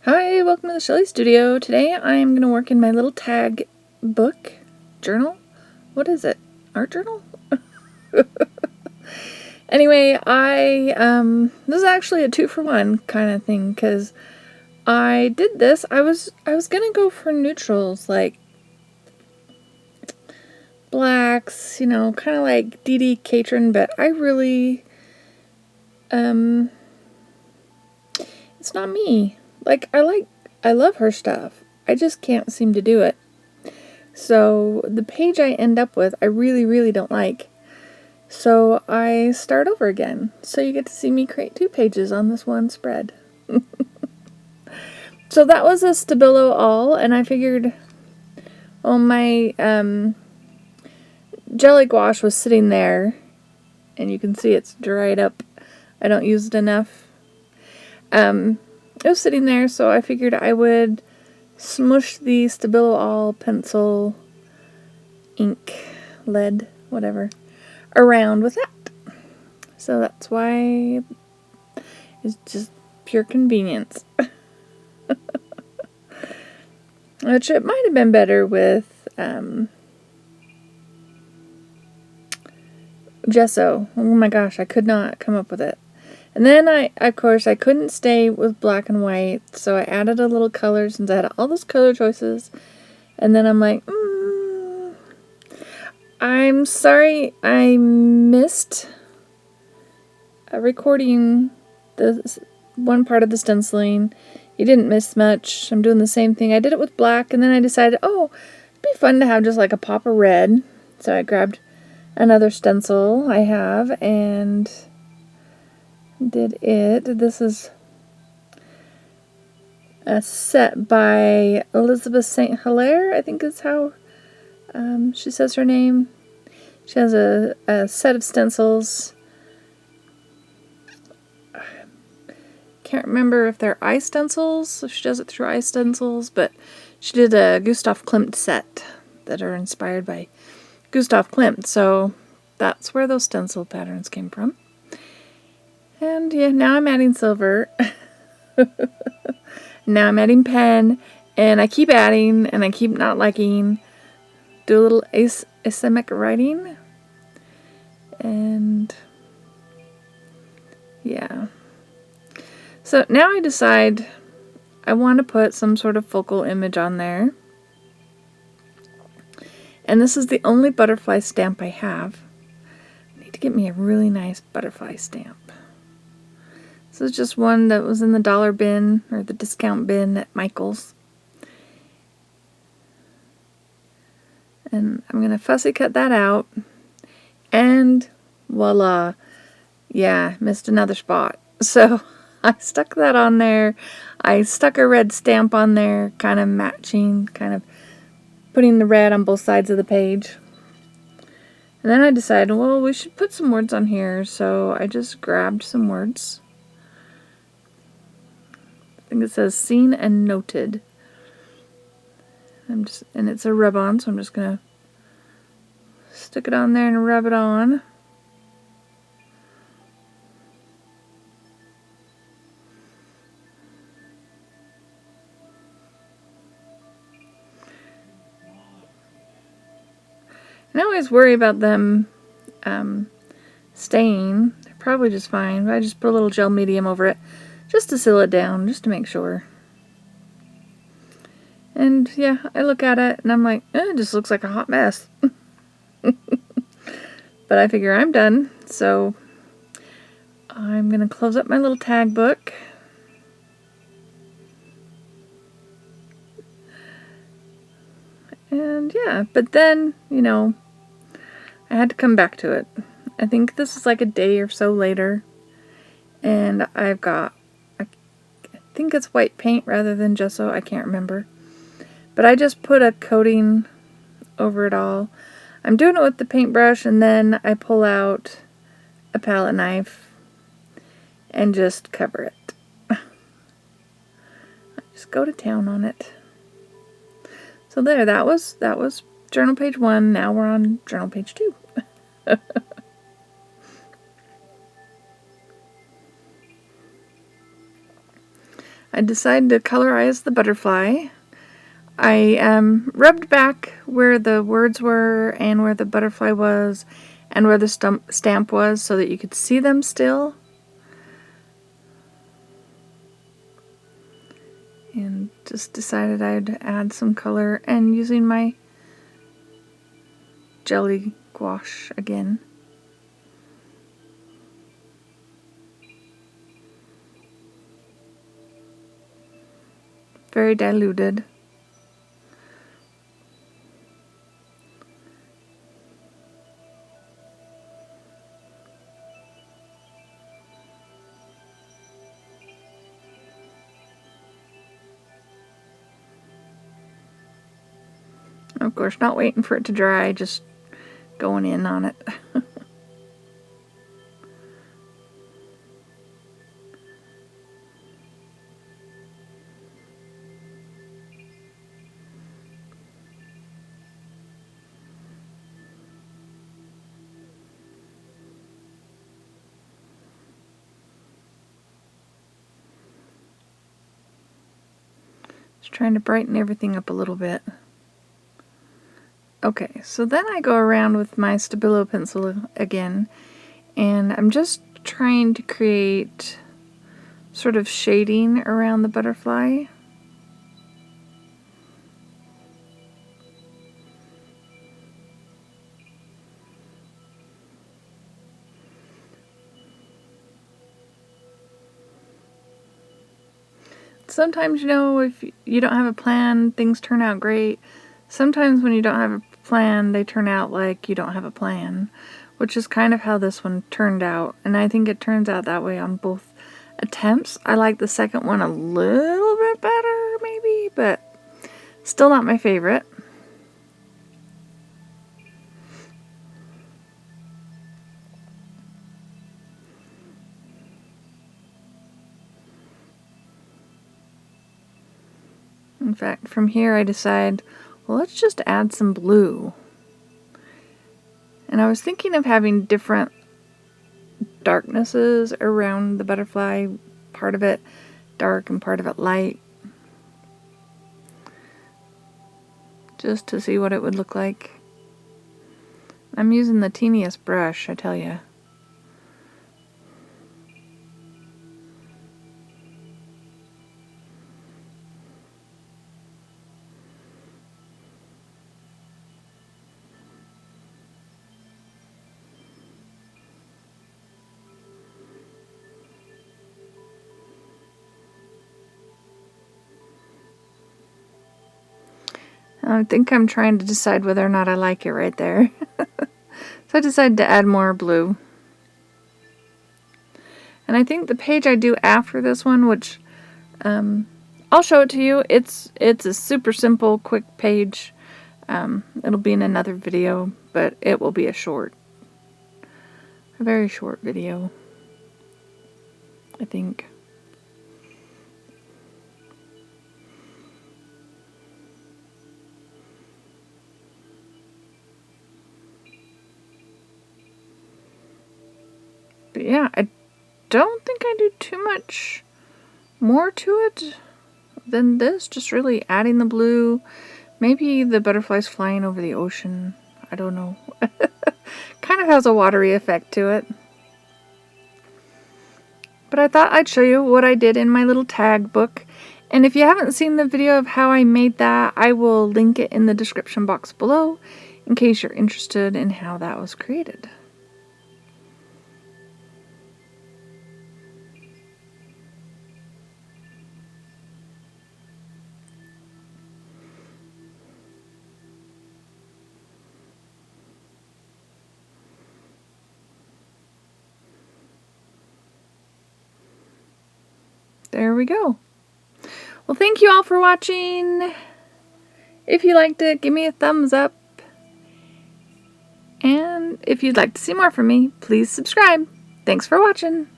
Hi, welcome to the Shelley Studio. Today I am going to work in my little tag book, journal. What is it? Art journal? Anyway, this is actually a 2-for-1 kind of thing because I did this. I was going to go for neutrals like blacks, kind of like Dee Dee Catron, but I really, it's not me. I love her stuff. I just can't seem to do it. So the page I end up with, I really, really don't like. So I start over again. So you get to see me create 2 pages on this one spread. So that was a Stabilo all, and I figured, my jelly gouache was sitting there, and you can see it's dried up. I don't use it enough. It was sitting there, so I figured I would smush the Stabilo all pencil, ink, lead, whatever, around with that. So that's why it's just pure convenience. Which it might have been better with gesso. Oh my gosh, I could not come up with it. And then I couldn't stay with black and white, so I added a little color since I had all those color choices. And then I'm like, I'm sorry I missed recording the one part of the stenciling. You didn't miss much. I'm doing the same thing. I did it with black, and then I decided, it'd be fun to have just like a pop of red. So I grabbed another stencil I have and did it. This is a set by Elizabeth St. Hilaire, I think is how she says her name. She has a set of stencils. Can't remember if they're eye stencils, if she does it through eye stencils, but she did a Gustav Klimt set that are inspired by Gustav Klimt, so that's where those stencil patterns came from. And yeah, now I'm adding silver. Now I'm adding pen, and I keep adding, and I keep not liking. Do a little asymmetric writing, and yeah. So now I decide I want to put some sort of focal image on there. And this is the only butterfly stamp I have. I need to get me a really nice butterfly stamp. This is just one that was in the dollar bin or the discount bin at Michael's. And I'm going to fussy cut that out. And voila. Yeah, missed another spot. So I stuck that on there. I stuck a red stamp on there, kind of matching, kind of putting the red on both sides of the page. And then I decided, well, we should put some words on here. So I just grabbed some words. I think it says seen and noted. And it's a rub on, so I'm just going to stick it on there and rub it on. And I always worry about them staying. They're probably just fine, but I just put a little gel medium over it just to seal it down, just to make sure. And yeah, I look at it and I'm like, it just looks like a hot mess. But I figure I'm done, so I'm going to close up my little tag book. And yeah, but then, I had to come back to it. I think this is like a day or so later. And I've got, I think it's white paint rather than gesso, I can't remember. But I just put a coating over it all. I'm doing it with the paintbrush, and then I pull out a palette knife and just cover it. I just go to town on it. So there, that was journal page 1. Now we're on journal page 2. I decided to colorize the butterfly. I rubbed back where the words were and where the butterfly was and where the stamp was so that you could see them still. And just decided I'd add some color, and using my jelly gouache again. Very diluted. Of course, not waiting for it to dry, just going in on it. Just trying to brighten everything up a little bit. Okay, so then I go around with my Stabilo pencil again, and I'm just trying to create sort of shading around the butterfly. Sometimes, you know, if you don't have a plan, things turn out great. Sometimes when you don't have a plan, they turn out like you don't have a plan, which is kind of how this one turned out. And I think it turns out that way on both attempts. I like the second one a little bit better, maybe, but still not my favorite. In fact, from here I decide, well, let's just add some blue. And I was thinking of having different darknesses around the butterfly, part of it dark and part of it light, just to see what it would look like. I'm using the teeniest brush, I tell you. I think I'm trying to decide whether or not I like it right there. So I decided to add more blue. And I think the page I do after this one, which I'll show it to you. It's a super simple, quick page. It'll be in another video, but it will be a very short video, I think. But yeah, I don't think I do too much more to it than this. Just really adding the blue. Maybe the butterflies flying over the ocean. I don't know. Kind of has a watery effect to it. But I thought I'd show you what I did in my little tag book. And if you haven't seen the video of how I made that, I will link it in the description box below in case you're interested in how that was created. There we go. Well, thank you all for watching. If you liked it, give me a thumbs up. And if you'd like to see more from me, please subscribe. Thanks for watching.